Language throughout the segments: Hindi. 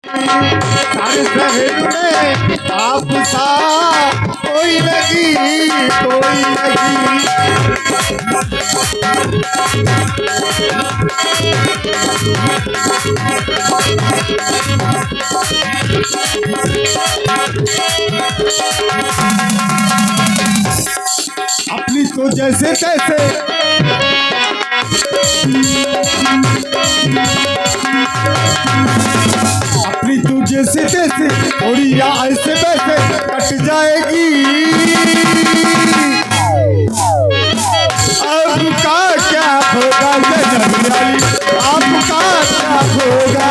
सारे शहर में आप सा कोई लगी कोई लगी। अपनी तो जैसे तैसे अपनी तू जैसे तैसे थोड़ी या ऐसे वैसे कट जाएगी। आपका क्या होगा जजमानी, आपका क्या होगा।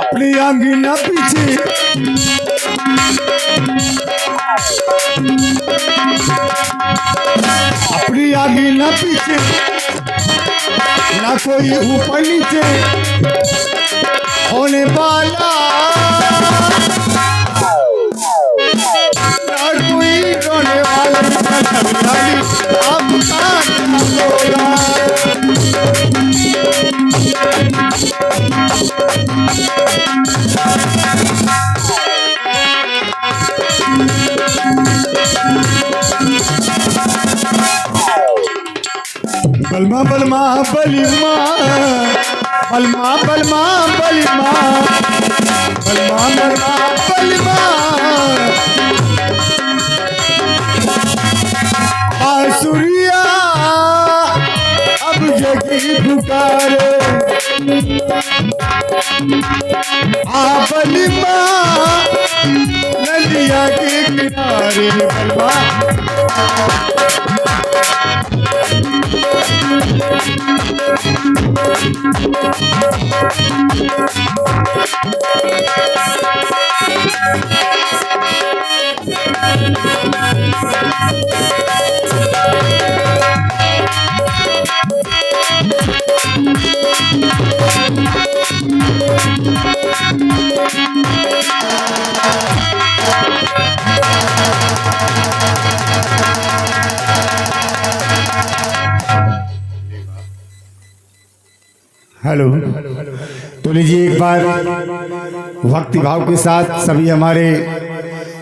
अपनी आंगीना पीछे अपनी आगे न पीछे न कोई ऊपर नीचे होने वाला, न कोई रोने वाला। आपका होगा बलमा बलमा बलिमा बलमा बलमा बलिमा बलमा बलमा बलिमा। बांसुरिया अब जगी पुकारे, बलिमा नदिया के किनारे। बलमा हेलो। तो लीजिए एक बार भक्ति भाव के साथ सभी हमारे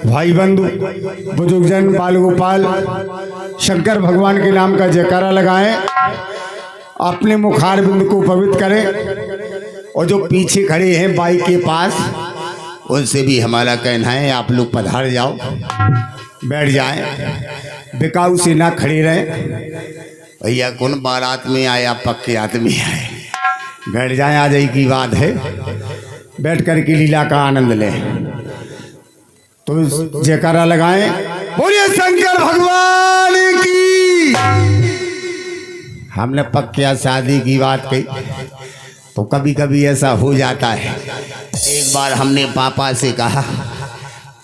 भाई बंधु बुजुर्गजन बाल गोपाल शंकर भगवान के नाम का जयकारा लगाएं, अपने मुखार बिंद को पवित्र करें। और जो पीछे खड़े हैं बाइक के पास उनसे भी हमारा कहना है आप लोग पधार जाओ, बैठ जाएं, बिकाऊ से ना खड़े रहें। भैया कौन बारात में आया पक्के आदमी आए, बैठ जाएं, आ जाए की बात है, बैठ कर के लीला का आनंद लें। तो जयकारा लगाएं, बोलिए शंकर भगवान की। हमने पक्के शादी की बात कही तो कभी कभी ऐसा हो जाता है। एक बार हमने पापा से कहा,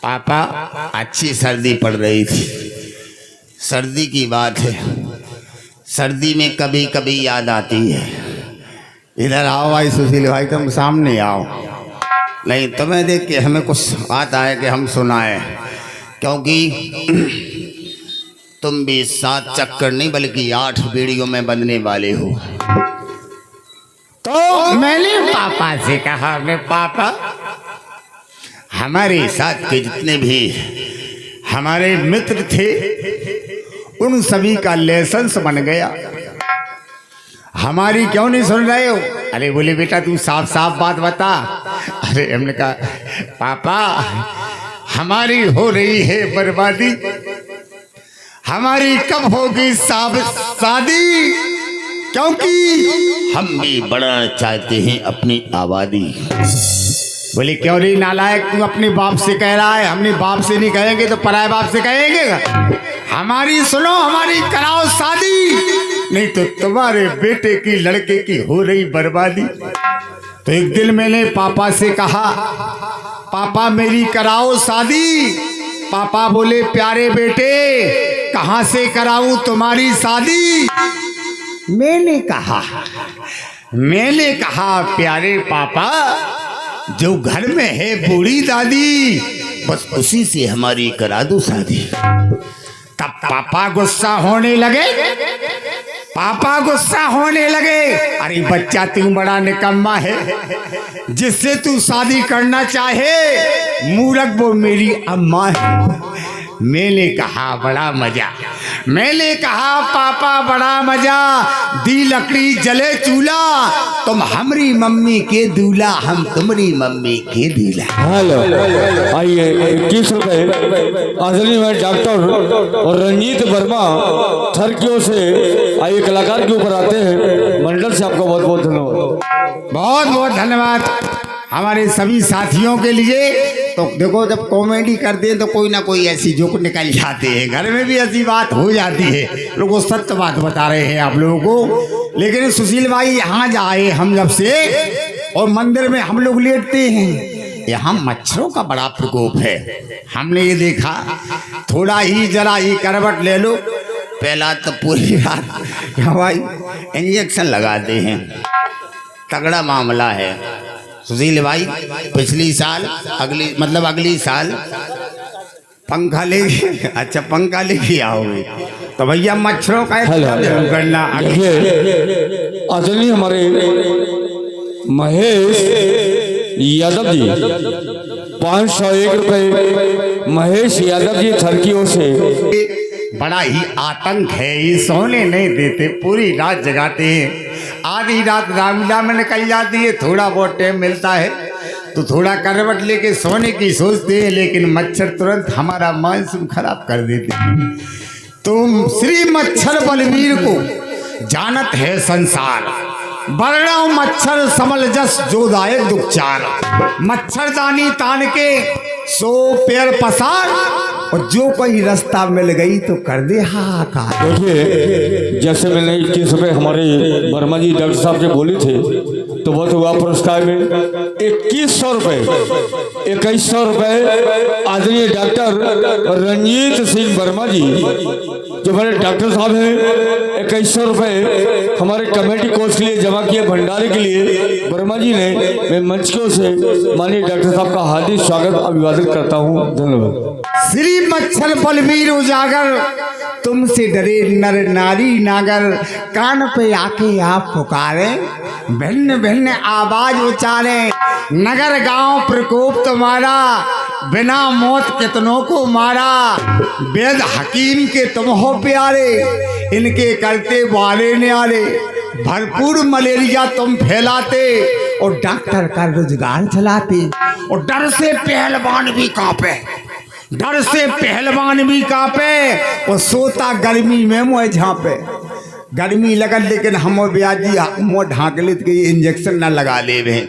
पापा अच्छी सर्दी पड़ रही थी, सर्दी की बात है, सर्दी में कभी कभी याद आती है। इधर आओ भाई सुशील भाई, तुम सामने आओ। नहीं तुम्हें देख के हमें कुछ आता है कि हम सुनाए, क्योंकि तुम भी 7 चक्कर नहीं बल्कि 8 बीड़ियों में बंधने वाले हो। तो मैंने पापा से कहा, मैं पापा हमारे साथ के जितने भी हमारे मित्र थे उन सभी का लाइसेंस बन गया, हमारी क्यों नहीं सुन रहे हो? अरे बोले बेटा तू साफ साफ बात बता। अरे हमने कहा पापा हमारी हो रही है बर्बादी, हमारी कब होगी शादी, क्योंकि हम भी बढ़ाना चाहते हैं अपनी आबादी। बोले क्यों नहीं नालायक, तू अपने बाप से कह रहा है, हमने बाप से नहीं कहेंगे तो पराए बाप से कहेंगे। हमारी सुनो, हमारी कराओ शादी, नहीं तो तुम्हारे बेटे की लड़के की हो रही बर्बादी। तो एक दिन मैंने पापा से कहा, पापा मेरी कराओ शादी। पापा बोले प्यारे बेटे कहाँ से कराऊं तुम्हारी शादी। मैंने कहा प्यारे पापा जो घर में है बूढ़ी दादी बस उसी से हमारी करा दो शादी। तब पापा गुस्सा होने लगे। पापा गुस्सा होने लगे, अरे बच्चा तू बड़ा निकम्मा है, जिससे तू शादी करना चाहे मूर्ख वो मेरी अम्मा है। मैंने कहा बड़ा मजा, मैंने कहा पापा बड़ा मजा, दी लकड़ी जले चूल्हा, तुम हमारी मम्मी के दूल्हा, हम तुम्हारी मम्मी के दूल्हा। हेलो, आइए 21 रुपए आदरणीय में डॉक्टर और रंजीत वर्मा थरकियों से आइए कलाकार के ऊपर आते हैं। मंडल से आपको बहुत बहुत धन्यवाद। बहुत बहुत धन्यवाद हमारे सभी साथियों के लिए। तो देखो जब कॉमेडी करते हैं तो कोई ना कोई ऐसी जोक निकल जाते हैं, घर में भी ऐसी बात हो जाती है। लोगों सत्य बात बता रहे हैं आप लोगों को। लेकिन सुशील भाई यहाँ जाए हम जब से और मंदिर में हम लोग लेटते हैं, यहाँ मच्छरों का बड़ा प्रकोप है। हमने ये देखा थोड़ा ही जरा ही करवट ले लो, पहला तो पूरी रात भाई इंजेक्शन लगाते हैं, तगड़ा मामला है सुशील भाई। पिछली साल अगली साल पंखा लेके, अच्छा पंखा लेके आओगे तो भैया मच्छरों का करना। देखिए आदरणीय हमारे महेश यादव जी 501 रुपए महेश यादव जी थरकियों से। बड़ा ही आतंक है, ये सोने नहीं देते, पूरी रात जगाते हैं। आधी रात रामलीला में निकल जाती है, थोड़ा बहुत टाइम मिलता है तो थोड़ा करवट लेके सोने की सोचते हैं, लेकिन मच्छर तुरंत हमारा मानसून खराब कर देते हैं। तुम श्री मच्छर बलवीर को जानत है संसार, वर्णा मच्छर समल जस जोदायक दुखचार। मच्छरदानी तान के सो पैर पसार, और जो कोई रास्ता मिल गई तो कर दे हाहाकार। देखिए जैसे मैंने 21 रुपए हमारे वर्मा जी डॉक्टर साहब से बोले थे, तो बहुत हुआ पुरस्कार में 2100 रुपए 2100 रुपए आदरणीय डॉक्टर रंजीत सिंह वर्मा जी जो हमारे डॉक्टर साहब हैं। 2100 रुपए हमारे कमेटी कोर्स के लिए जमा किए, भंडारे के लिए वर्मा जी ने। मैं मंच को से माननीय डॉक्टर साहब का हार्दिक स्वागत अभिवादन करता हूँ। धन्यवाद। श्री मच्छर बलवीर उजागर, तुमसे डरे नर नारी नागर, कान पे आके आप पुकारे, भिन्न भिन्न आवाज उचारे, नगर गांव प्रकोप तुम्हारा, बिना मौत कितनों को मारा। वेद हकीम के तुम हो प्यारे, इनके करते वाले न्यारे, भरपूर मलेरिया तुम फैलाते और डॉक्टर का रोजगार चलाते। और डर से पहलवान भी कांपे, डर से पहलवान भी कांपे, और सोता गर्मी में मुँह झांपे। गर्मी लगन लेकिन हम ब्याजी मुँह ढांक ले तो इंजेक्शन न लगा ले रहे,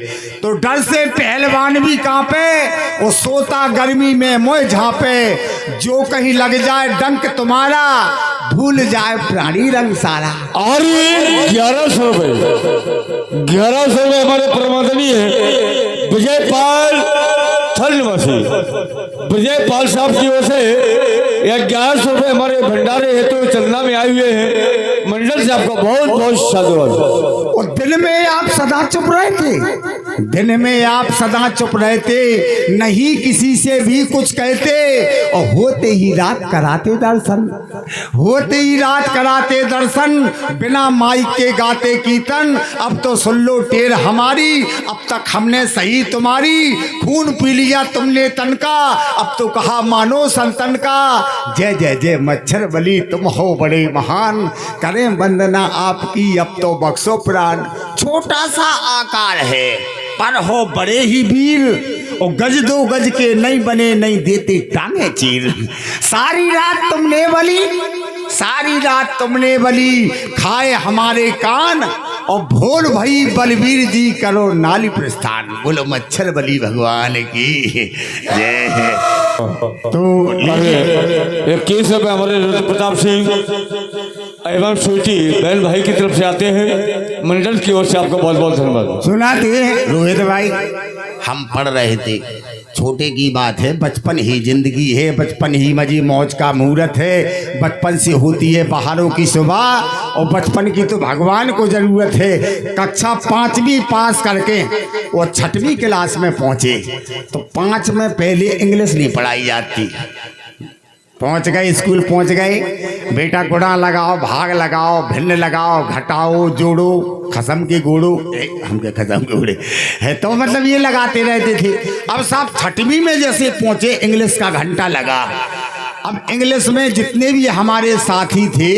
तो डर से पहलवान भी कांपे और सोता गर्मी में मुँह झांपे। जो कहीं लग जाए डंक तुम्हारा, भूल जाए प्राणी रंग सारा। और 1100 रुपए 1100 रुपए हमारे प्रमादनीय है विजय पाल थल निवासी विजय पाल साहब की ओर से 1100 रुपए हमारे भंडारे हेतु चंदा में आए हुए हैं। मंडल से आपका बहुत बहुत साधुवाद। और दिन में आप सदा चुप रहे थे, दिन में आप सदा चुप रहते, नहीं किसी से भी कुछ कहते, और होते ही रात कराते दर्शन, होते ही रात कराते दर्शन। बिना माइक के गाते कीर्तन, अब तो सुन लो टेर हमारी, अब तक हमने सही तुम्हारी, खून पी लिया तुमने तन का, अब तो कहा मानो संतन का। जय जय जय मच्छर बली तुम हो बड़े महान, करें वंदना आपकी अब तो बख्शो प्राण। छोटा सा आकार है पर हो बड़े ही वीर, और गज दो गज के नहीं बने नहीं देते टांगे चीर। सारी रात तुमने बली, सारी रात तुमने बली, खाए हमारे कान, और भोल भई बलवीर जी करो नाली प्रस्थान। बोलो मच्छर बली भगवान की जय है। तो 21 रुपए हमारे रुद्र प्रताप सिंह एवं स्वीटी बहन भाई की तरफ से आते हैं। मंडल की ओर से आपको बहुत बहुत धन्यवाद। सुनाते रोहित भाई, हम पढ़ रहे थे, छोटे की बात है, बचपन ही जिंदगी है, बचपन ही मजी मौज का मुहूर्त है। बचपन से होती है बहारों की सुबह, और बचपन की तो भगवान को जरूरत है। कक्षा 5वीं पास करके वो 6वीं क्लास में पहुंचे, तो 5 में पहले इंग्लिश नहीं पढ़ाई जाती, पहुंच गए, स्कूल पहुंच गए। बेटा गुणा लगाओ, भाग लगाओ, भिन्न लगाओ, घटाओ, जोड़ो, खसम के गोड़ो, हम क्या खसम के गोड़े है, तो मतलब ये लगाते रहते थे। अब साहब 6वीं में जैसे पहुंचे, इंग्लिश का घंटा लगा। अब इंग्लिश में जितने भी हमारे साथी थे,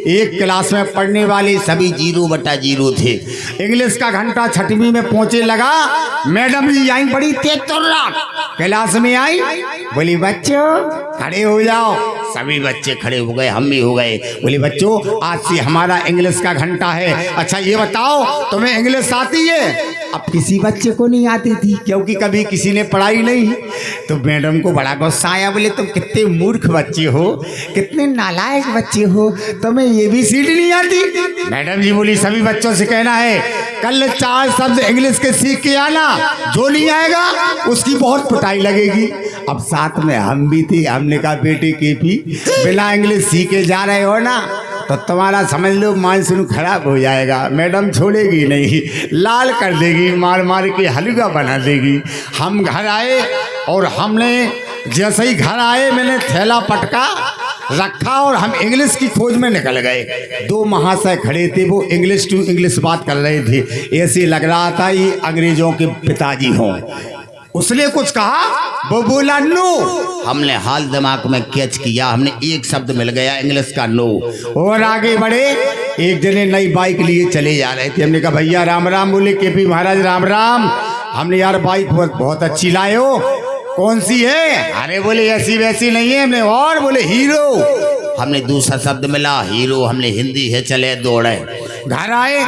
एक क्लास में पढ़ने वाले सभी 0/0 थे। इंग्लिश का घंटा 6वीं में पहुंचे लगा। मैडम जी आई बड़ी तेज तर्राक, क्लास में आई, बोली बच्चों खड़े हो जाओ। सभी बच्चे खड़े हो गए, हम भी हो गए। बोली बच्चों आज से हमारा इंग्लिश का घंटा है। अच्छा ये बताओ तुम्हें इंग्लिश आती है? अब किसी बच्चे को नहीं आती थी, क्योंकि कभी किसी ने पढ़ाई नहीं। तो मैडम को बड़ा गुस्सा आया, बोले तुम कितने मूर्ख बच्चे हो, कितने नालायक बच्चे हो, तुम्हें ये भी सीट नहीं आती। मैडम जी बोली सभी बच्चों से कहना है कल 4 शब्द इंग्लिश के सीख के आना, जो नहीं आएगा उसकी बहुत पिटाई लगेगी। अब साथ में हम भी थे, हमने कहा बेटे के भी बिना इंग्लिश सीखे जा रहे हो ना तो तुम्हारा समझ लो मानसून खराब हो जाएगा। मैडम छोड़ेगी नहीं, लाल कर देगी, मार मार के हलवा बना देगी। हम घर आए और हमने जैसे ही घर आए मैंने थैला पटका रखा और हम इंग्लिश की खोज में निकल गए। 2 महाशय खड़े थे, वो इंग्लिश टू इंग्लिश बात कर रहे थे। ऐसे लग रहा था ये अंग्रेजों के पिताजी हों। उसने कुछ कहा, वो बोला नो। हमने हाल दिमाग में कैच किया, हमने एक शब्द मिल गया इंग्लिश का नो। और आगे बढ़े, एक जने नई बाइक लिए चले जा रहे थे। हमने कहा भैया राम राम। बोले केपी महाराज राम राम। हमने यार बाइक बहुत अच्छी लाए हो, कौन सी है? अरे बोले ऐसी वैसी नहीं है। हमने और बोले हीरो। हमने दूसरा शब्द मिला हीरो, हमने हिंदी है चले दौड़े। घर आए,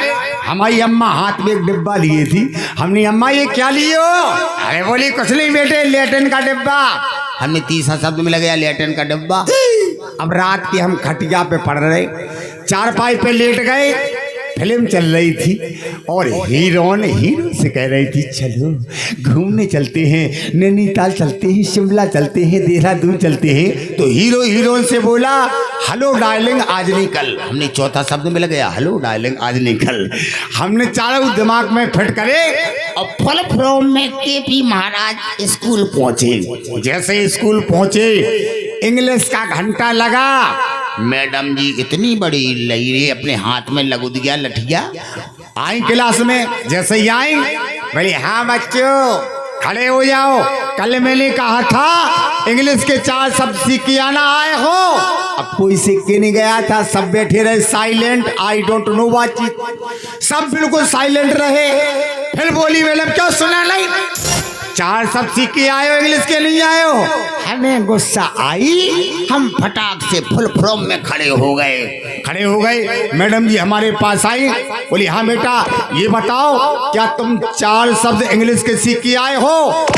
हमारी अम्मा हाथ में एक डिब्बा लिए थी। हमने अम्मा ये क्या लिए हो? अरे बोली कुछ नहीं बेटे, लेटन का डिब्बा। हमने तीसरा शब्द मिल गया लेटन का डिब्बा। अब रात के हम खटिया पे पड़ रहे, चारपाई पे लेट गए, फिल्म चल रही थी और हीरोइन हीरो से कह रही थी चलो घूमने चलते हैं, नैनीताल चलते हैं, शिमला चलते हैं, देहरादून चलते हैं। तो हीरो हीरोइन से बोला हेलो डार्लिंग आज नहीं कल। हमने चौथा शब्द मिल गया हेलो डार्लिंग आज नहीं कल। हमने चारों दिमाग में फिट करे और फुल फॉर्म में केपी महाराज स्कूल पहुंचे। जैसे स्कूल पहुंचे इंग्लिश का घंटा लगा। मैडम जी इतनी बड़ी लहरे अपने हाथ में लगू दिया लठिया। आई क्लास में, जैसे ही आई बोले हाँ बच्चों खड़े हो जाओ, कल मैंने कहा था इंग्लिश के 4 शब्द सीख के आना, आए हो? अब कोई सीख के नहीं गया था, सब बैठे रहे साइलेंट, आई डोंट नो बातचीत, सब बिल्कुल साइलेंट रहे। फिर बोली मैडम क्यों सुना नहीं? 4 शब्द सीख के आए हो, इंग्लिश के नहीं आए हो? हमें गुस्सा आई, हम फटाक से फुल फॉर्म में खड़े हो गए। मैडम जी हमारे पास आई, बोली हाँ बेटा ये बताओ क्या तुम 4 शब्द इंग्लिश के सीख के आए हो?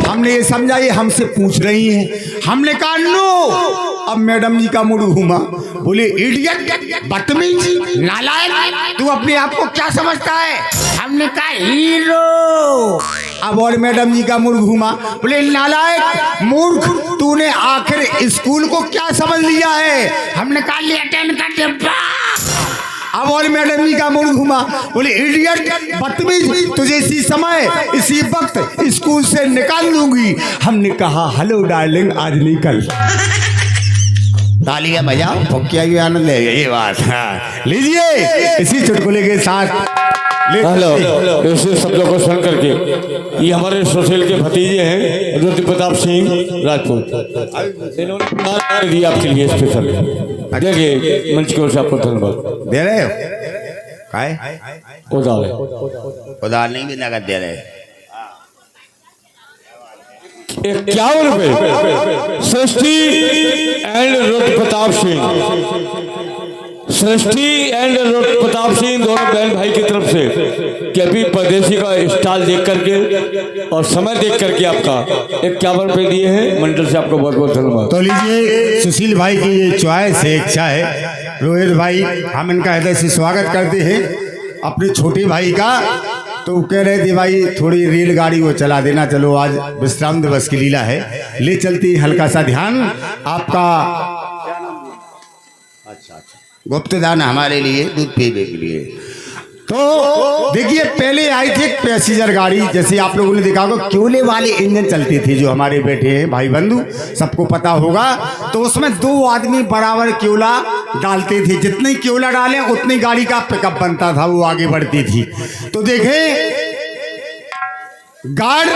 हमने ये समझा ये हमसे पूछ रही हैं। हमने कहा नो। अब मैडम जी का मुड़ घूमा, बोले इडियट, बदतमीज, नालायक, तू अपने आप को क्या समझता है? हमने कहा हीरो। अब और मैडम जी का मुड़ घूमा, बोले नालायक, मूर्ख, तूने आखिर स्कूल को क्या समझ लिया है? हमने कहा लेटन का डिब्बा। अब और मैडम जी का मुड़ घुमा, बोले इडियट, बदतमीज, तुझे इसी समय इसी वक्त स्कूल से निकाल दूंगी। हमने कहा हेलो डार्लिंग आज नहीं कल। तालियां बजाओ, फुकिया भी आनंद है ये बात। हाँ लीजिए इसी चुटकुले के साथ हेलो ऐसे शब्दों को सुन करके ये हमारे सुशील के भतीजे हैं रुद्र प्रताप सिंह राजपूत, इन्होंने दिया आपके लिए स्पेशल। देखिए मंच की ओर से आपको धन्यवाद दे रहे हो। काय उधार नहीं भी नगद दे रहे। 51 रुपए सृष्टि एंड रुद्र प्रताप सिंह, सृष्टि एंड रुद्र प्रताप सिंह दोनों बहन भाई की तरफ से केपी परदेसी का स्टाल देख करके और समय देख करके आपका 51 रुपए दिए हैं। मंडल से आपको बहुत बहुत धन्यवाद। तो लीजिए सुशील भाई की ये चॉइस है, इच्छा है। रोहित भाई हम इनका हृदय से स्वागत करते हैं अपने छोटे भाई का। तो कह रहे थे भाई थोड़ी रेलगाड़ी वो चला देना, चलो आज विश्राम दिवस की लीला है, ले चलती हल्का सा ध्यान आपका। अच्छा गुप्तदान हमारे लिए दूध पीने के लिए। तो देखिए पहले आई थी एक पैसेंजर गाड़ी, जैसे आप लोगों ने देखा होगा क्योले वाले इंजन चलते थे जो हमारे बैठे हैं भाई बंधु, सबको पता होगा। तो उसमें 2 आदमी बराबर क्योला डालते थे, जितनी क्योला डालें उतनी गाड़ी का पिकअप बनता था, वो आगे बढ़ती थी। तो देखें गार्ड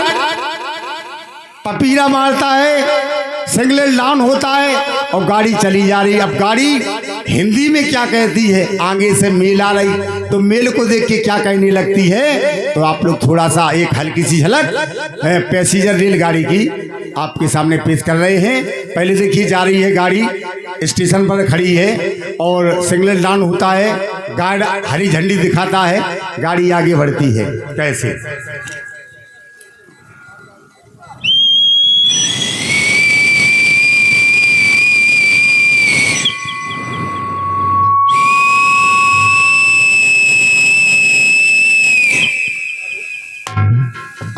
पपीरा मारता है, सिग्नल डाउन होता है और गाड़ी चली जा रही। अब गाड़ी हिंदी में क्या कहती है, आगे से मेल आ रही, तो मेल को देख के क्या कहने लगती है, तो आप लोग थोड़ा सा एक हल्की सी झलक पैसेंजर रेलगाड़ी की आपके सामने पेश कर रहे हैं। पहले देखिए जा रही है गाड़ी, स्टेशन पर खड़ी है और सिग्नल डाउन होता है, गार्ड हरी झंडी दिखाता है, गाड़ी आगे बढ़ती है। कैसे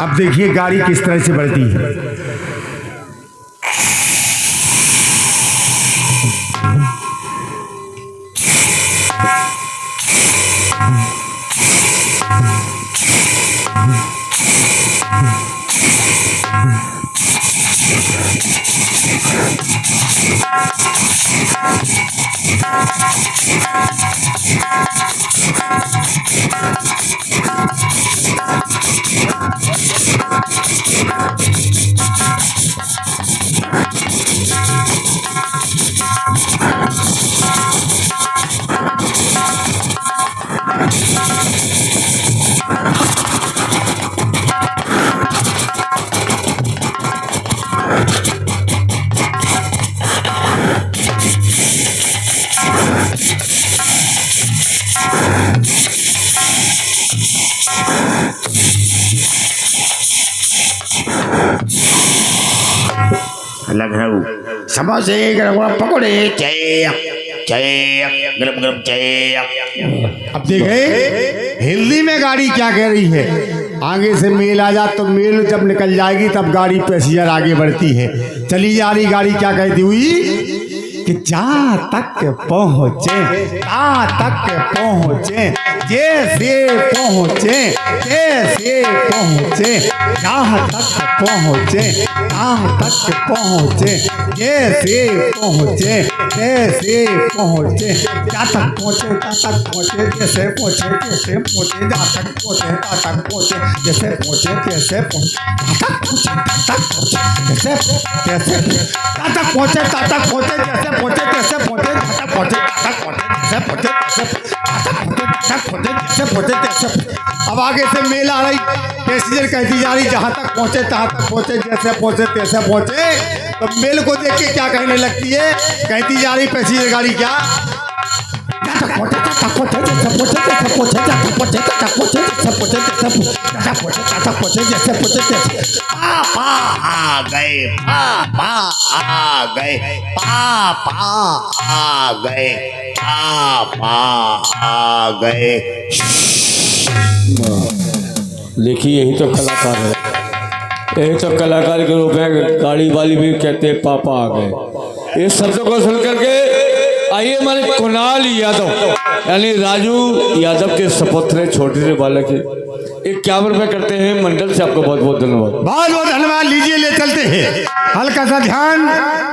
अब देखिए गाड़ी किस तरह से बढ़ती है। लखनऊ समोसे गरम गरम पकौड़े चाय चाय गरम गरम चाय। अब देखें हिंदी में गाड़ी क्या कह रही है, आगे से मेल आ जा तो मेल जब निकल जाएगी तब गाड़ी पैसेंजर आगे बढ़ती है। चली जा रही गाड़ी क्या कहती हुई कि जहाँ तक पहुँचे, जहाँ तक पहुँचे, जैसे पहुँचे, जैसे पहुँचे, जहाँ तक पहुँचे, जहाँ तक पहुँचे, जैसे पहुँचे, जैसे पहुँचे, जहाँ तक पहुँचे, जहाँ तक पहुँचे, जैसे पहुँचे, जैसे पहुँचे, जहाँ तक पहुँचे, जहाँ तक पहुँचे, जैसे पहुँचे, जैसे पहुँचे, जहाँ तक पहुँचे, जहाँ तक पहुँचे, जैसे जैसे जहाँ तक पहुँचे, जहाँ तक पहुँचे, जैसे पहुँचे, जैसे पहुँचे, जहाँ तक पहुँचे, जहाँ तक पहुँचे, जैसे पहुँचे, जैसे पहुँचे, जैसे। अब आगे से मेल आ रही, पैसेंजर कहती जा रही जहाँ तक पहुँचे, तहाँ तक पहुँचे, जैसे पहुँचे, तैसे पहुँचे। तो मेल को देख के क्या कहने लगती है, कहती जा रही पैसेंजर गाड़ी क्या पापा आ गए, पापा आ गए, पापा आ गए, पापा आ गए। देखिए यही तो कलाकार है, यही तो कलाकार के रूप में गाड़ी वाली भी कहते हैं पापा आ गए। इस शब्द को सुन करके आइए हमारे कुणाल यादव यानी राजू यादव के सपुत्र छोटे से बालक है, 51 रुपये करते हैं मंडल से। आपको बहुत बहुत धन्यवाद, बहुत बहुत धन्यवाद। लीजिए ले चलते हैं, हल्का सा ध्यान,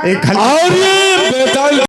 एक और ये